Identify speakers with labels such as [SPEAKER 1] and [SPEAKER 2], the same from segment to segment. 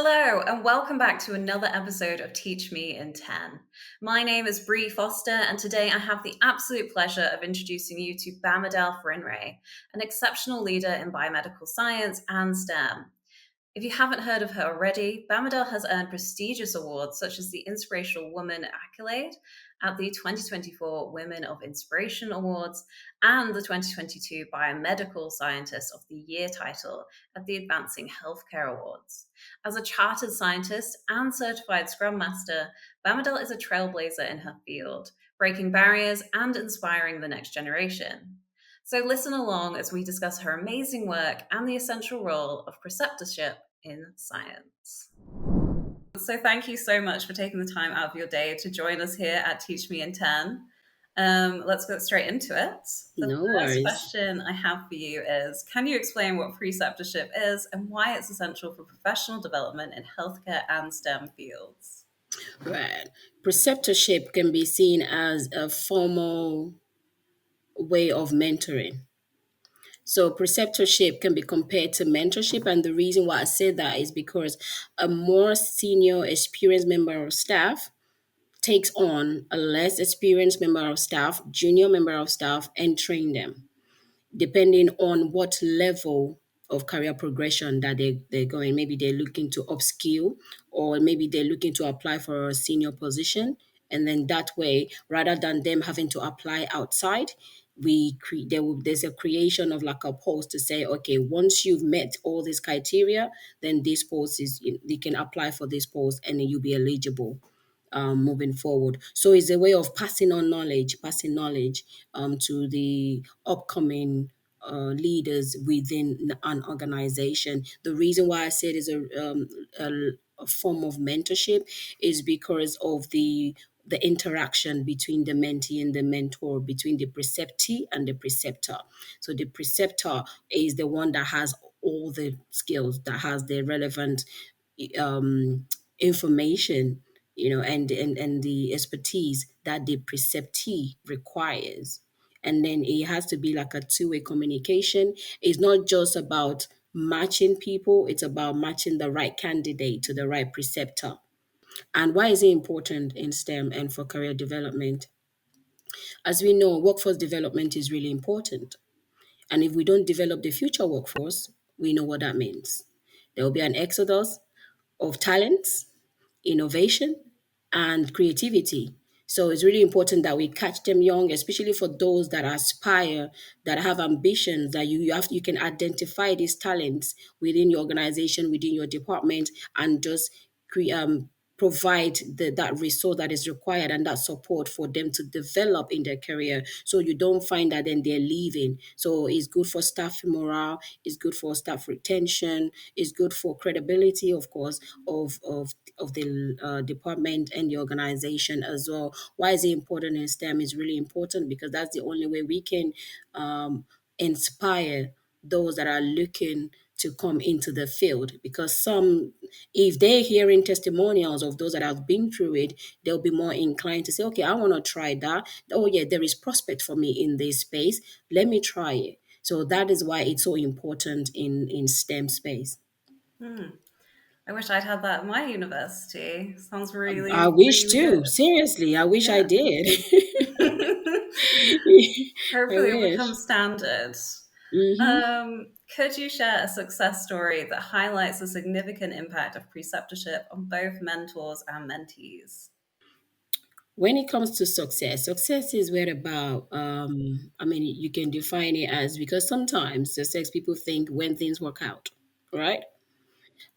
[SPEAKER 1] Hello, and welcome back to another episode of Teach Me in 10. My name is Bree Foster, and today I have the absolute pleasure of introducing you to Bamidele Farinre, an exceptional leader in biomedical science and STEM. If you haven't heard of her already, Bamidele has earned prestigious awards such as the Inspirational Woman Accolade at the 2024 Women of Inspiration Awards and the 2022 Biomedical Scientist of the Year title at the Advancing Healthcare Awards. As a chartered scientist and certified Scrum Master, Bamidele is a trailblazer in her field, breaking barriers and inspiring the next generation. So listen along as we discuss her amazing work and the essential role of preceptorship in science. So thank you so much for taking the time out of your day to join us here at Teach Me in 10. Let's get straight into it. The
[SPEAKER 2] No
[SPEAKER 1] first
[SPEAKER 2] worries.
[SPEAKER 1] question I have for you is, can you explain what preceptorship is and why it's essential for professional development in healthcare and STEM fields?
[SPEAKER 2] Right. Preceptorship can be seen as a formal way of mentoring. So, preceptorship can be compared to mentorship. And the reason why I say that is because a more senior, experienced member of staff takes on a less experienced member of staff, junior member of staff, and train them, depending on what level of career progression that they're going. Maybe they're looking to upskill, or maybe they're looking to apply for a senior position. And then that way, rather than them having to apply outside, there's a creation of like a post to say, okay, once you've met all these criteria, then this post is you can apply for this post and then you'll be eligible moving forward. So it's a way of passing knowledge to the upcoming leaders within an organization. The reason why I said it's a form of mentorship is because of the interaction between the mentee and the mentor, between the preceptee and the preceptor. So the preceptor is the one that has all the skills, that has the relevant um, information, and the expertise that the preceptee requires. And then it has to be like a two-way communication. It's not just about matching people, it's about matching the right candidate to the right preceptor. And why is it important in STEM and for career development? As we know, workforce development is really important. And if we don't develop the future workforce, we know what that means. There will be an exodus of talents, innovation, and creativity. So it's really important that we catch them young, especially for those that aspire, that have ambitions, that you can identify these talents within your organization, within your department, and just provide that resource that is required and that support for them to develop in their career, so you don't find that then they're leaving. So it's good for staff morale, it's good for staff retention, it's good for credibility, of course, of the department and the organization as well. Why is it important in STEM? Is really important because that's the only way we can inspire those that are looking to come into the field, because some, if they're hearing testimonials of those that have been through it, they'll be more inclined to say, okay, I want to try that. Oh yeah, there is prospect for me in this space, let me try it. So that is why it's so important in STEM space.
[SPEAKER 1] Hmm. I wish I'd had that at my university. Sounds
[SPEAKER 2] I
[SPEAKER 1] really,
[SPEAKER 2] wish
[SPEAKER 1] really
[SPEAKER 2] too,
[SPEAKER 1] good.
[SPEAKER 2] seriously, I wish I
[SPEAKER 1] Yeah.
[SPEAKER 2] did. I
[SPEAKER 1] Hopefully it
[SPEAKER 2] wish.
[SPEAKER 1] becomes standard.
[SPEAKER 2] Hmm.
[SPEAKER 1] Could you share a success story that highlights the significant impact of preceptorship on both mentors and mentees?
[SPEAKER 2] When it comes to success, success is where about, I mean, you can define it as, because sometimes success people think when things work out, right?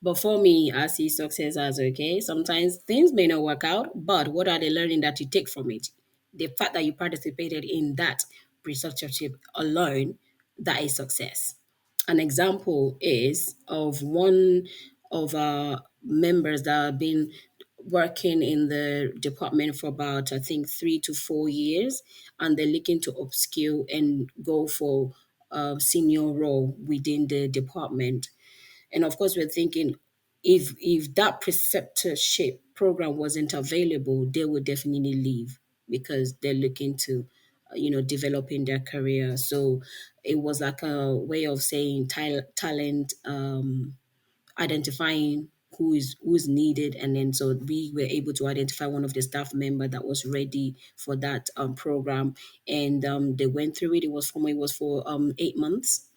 [SPEAKER 2] But for me, I see success as, okay, sometimes things may not work out, but what are the learning that you take from it? The fact that you participated in that preceptorship alone, that is success. An example is of one of our members that have been working in the department for about, I think, 3 to 4 years, and they're looking to upskill and go for a senior role within the department. And of course, we're thinking, if that preceptorship program wasn't available, they would definitely leave because they're looking to, develop in their career. So it was like a way of saying talent, identifying who's needed, and then so we were able to identify one of the staff member that was ready for that program, and they went through it. It was for 8 months,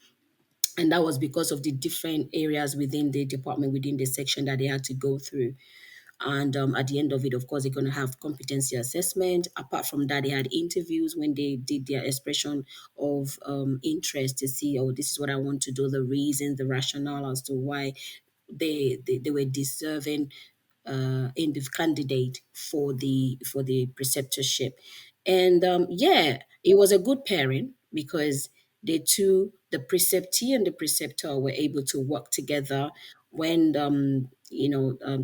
[SPEAKER 2] and that was because of the different areas within the department, within the section that they had to go through. And at the end of it, of course, they're going to have competency assessment. Apart from that, they had interviews when they did their expression of interest to see, oh, this is what I want to do, the reasons, the rationale as to why they were deserving in the candidate for the preceptorship. And yeah, it was a good pairing because the preceptee and the preceptor, were able to work together when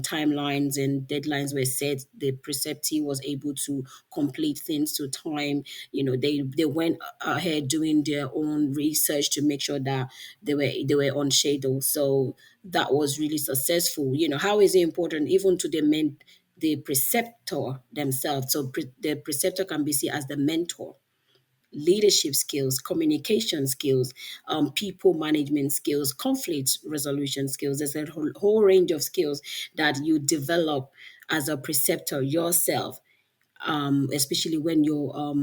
[SPEAKER 2] timelines and deadlines were set. The preceptee was able to complete things to time. They went ahead doing their own research to make sure that they were on schedule. So that was really successful. How is it important even to the preceptor themselves? So the preceptor can be seen as the mentor. Leadership skills, communication skills, people management skills, conflict resolution skills. There's a whole range of skills that you develop as a preceptor yourself, especially when you're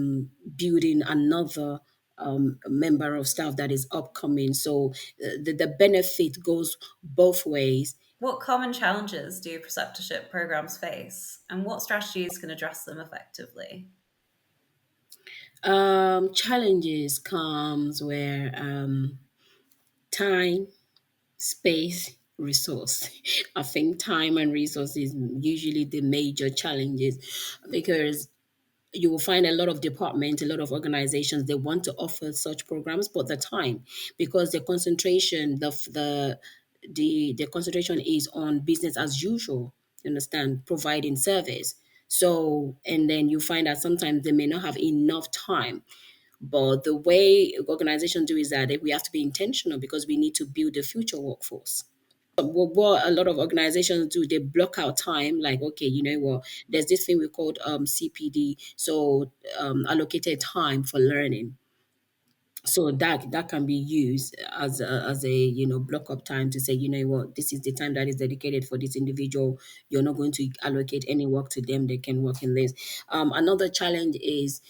[SPEAKER 2] building another member of staff that is upcoming. So the benefit goes both ways.
[SPEAKER 1] What common challenges do preceptorship programs face, and what strategies can address them effectively?
[SPEAKER 2] Challenges comes where time, space, resource. I think time and resource is usually the major challenges, because you will find a lot of departments, a lot of organizations, they want to offer such programs, but the time, because the concentration is on business as usual. You understand, providing service. So, and then you find that sometimes they may not have enough time. But the way organizations do is that we have to be intentional, because we need to build the future workforce. What a lot of organizations do, they block out time, like, okay, you know what, there's this thing we called CPD, so allocated time for learning. So that can be used as a block up time to say, you know what, this is the time that is dedicated for this individual. You're not going to allocate any work to them, they can work in this. Another challenge is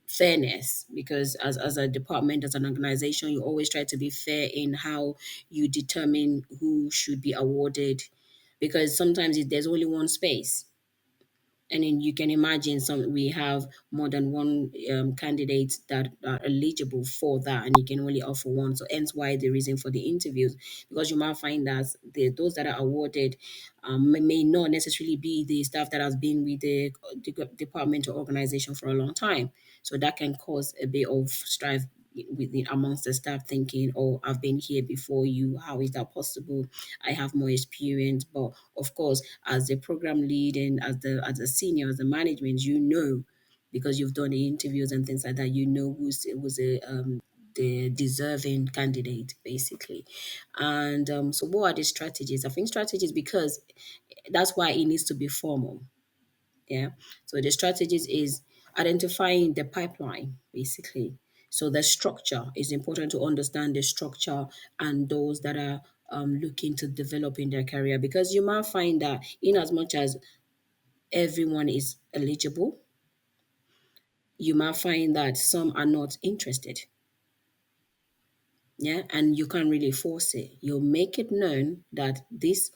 [SPEAKER 2] fairness, because as a department, as an organization, you always try to be fair in how you determine who should be awarded, because sometimes there's only one space, and then you can imagine we have more than one candidate that are eligible for that, and you can only offer one. So hence why the reason for the interviews, because you might find that those that are awarded may not necessarily be the staff that has been with the department or organization for a long time. So that can cause a bit of strife within amongst the staff, thinking, oh, I've been here before you, how is that possible? I have more experience. But of course, as the program lead and as a senior, as the management, because you've done the interviews and things like that, who's the deserving candidate, basically. And so what are the strategies? I think strategies, because that's why it needs to be formal. Yeah. So the strategies is identifying the pipeline, basically. So the structure is important, to understand the structure and those that are looking to develop in their career, because you might find that in as much as everyone is eligible, you might find that some are not interested. Yeah, and you can't really force it. You'll make it known that this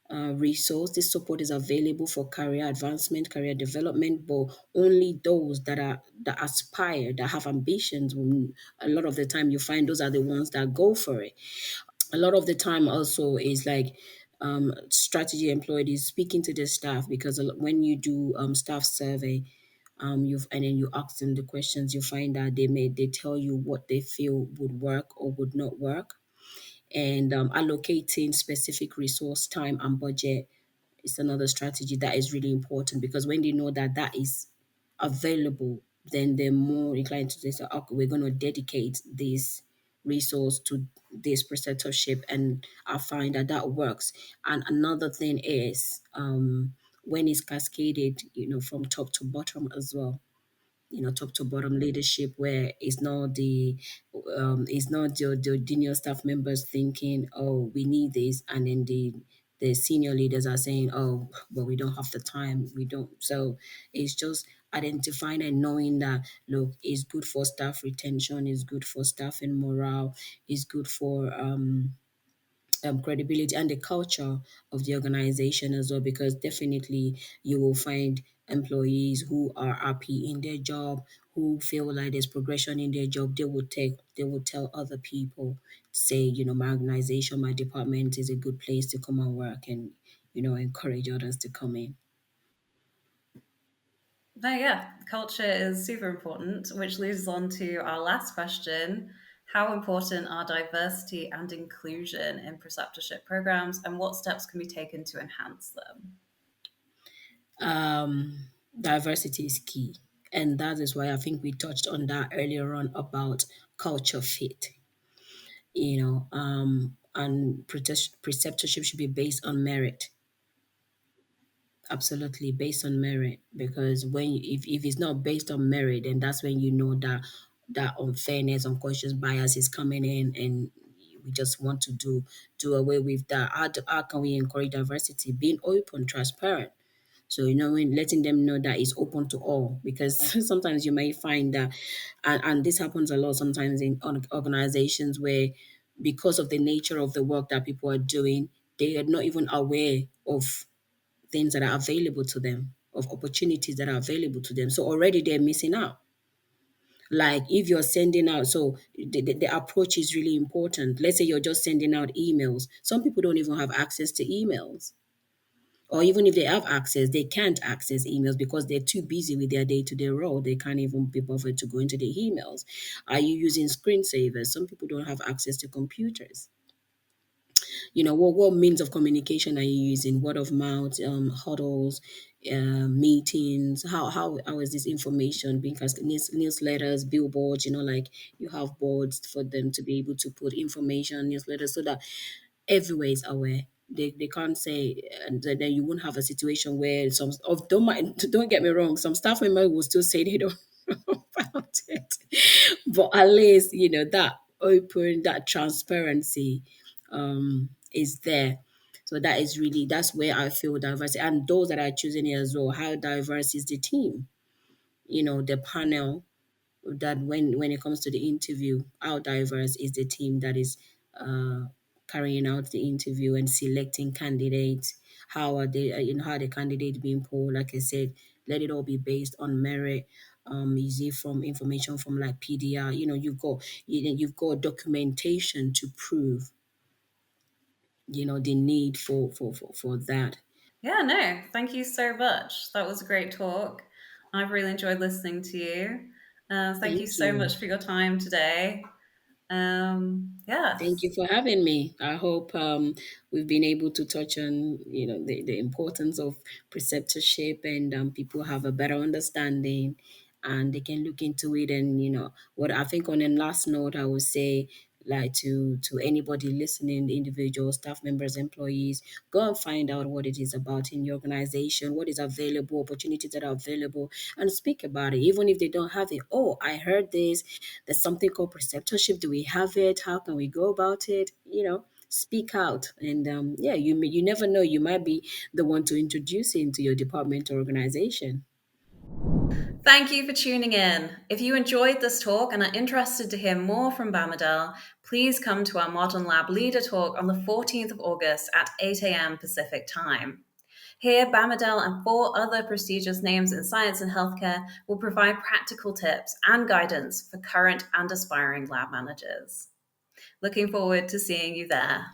[SPEAKER 2] support is available for career advancement, career development, but only those that aspire, that have ambitions. A lot of the time, you find those are the ones that go for it. A lot of the time, also, is like strategy employed is speaking to the staff, because when you do staff survey, and then you ask them the questions, you find that they tell you what they feel would work or would not work, and allocating specific resource, time, and budget is another strategy that is really important, because when they know that that is available, then they're more inclined to say, okay, we're going to dedicate this resource to this preceptorship, and I find that that works. And another thing is when it's cascaded, from top to bottom as well. Top to bottom leadership, where it's not the junior staff members thinking, oh, we need this, and then the senior leaders are saying, oh, but we don't have the time. We don't. So it's just identifying and knowing that, look, it's good for staff retention, it's good for staff and morale, it's good for credibility and the culture of the organization as well, because definitely you will find employees who are happy in their job, who feel like there's progression in their job. They will tell other people, say, my organization, my department is a good place to come and work, and encourage others to come in.
[SPEAKER 1] No, yeah, culture is super important, which leads us on to our last question. How important are diversity and inclusion in preceptorship programs, and what steps can be taken to enhance them?
[SPEAKER 2] Diversity is key, and that is why I think we touched on that earlier on about culture fit. And preceptorship should be based on merit. Absolutely based on merit, because if it's not based on merit, then that's when you know that unfairness, unconscious bias is coming in, and we just want to do away with that. How can we encourage diversity? Being open, transparent. So, when letting them know that it's open to all, because sometimes you may find that, and this happens a lot sometimes in organizations where, because of the nature of the work that people are doing, they are not even aware of things that are available to them, of opportunities that are available to them. So already they're missing out. Like if you're sending out, so the approach is really important. Let's say you're just sending out emails. Some people don't even have access to emails. Or even if they have access, they can't access emails because they're too busy with their day-to-day role. They can't even be bothered to go into the emails. Are you using screensavers? Some people don't have access to computers. What means of communication are you using? Word of mouth, huddles, meetings. How is this information being cast? Newsletters, billboards. Like you have boards for them to be able to put information, newsletters, so that everywhere is aware. They can't say, and then you won't have a situation where some of don't mind, don't get me wrong, some staff members will still say they don't know about it, but at least that open, that transparency is there. So that's where I feel diversity, and those that are choosing it as well. How diverse is the team? The panel, that when it comes to the interview, how diverse is the team that is uh, carrying out the interview and selecting candidates? How are they? How are the candidates being polled? Like I said, let it all be based on merit. Is it from information from like PDR? You've got documentation to prove the need for that.
[SPEAKER 1] Yeah, no, thank you so much. That was a great talk. I've really enjoyed listening to you. Thank you
[SPEAKER 2] Thank
[SPEAKER 1] so
[SPEAKER 2] you.
[SPEAKER 1] much for your time today.
[SPEAKER 2] Thank
[SPEAKER 1] Yes.
[SPEAKER 2] you for having me. I hope we've been able to touch on the importance of preceptorship, and people have a better understanding, and they can look into it. And what I think, on a last note, I would say, like, to anybody listening, individuals, staff members, employees, go and find out what it is about in your organization, what is available, opportunities that are available, and speak about it. Even if they don't have it, oh, I heard this, there's something called preceptorship. Do we have it? How can we go about it? Speak out, and yeah, you never know. You might be the one to introduce it into your department or organization.
[SPEAKER 1] Thank you for tuning in. If you enjoyed this talk and are interested to hear more from Bamidele, please come to our Modern Lab Leader Talk on the 14th of August at 8 a.m. Pacific Time. Here, Bamidele and 4 other prestigious names in science and healthcare will provide practical tips and guidance for current and aspiring lab managers. Looking forward to seeing you there.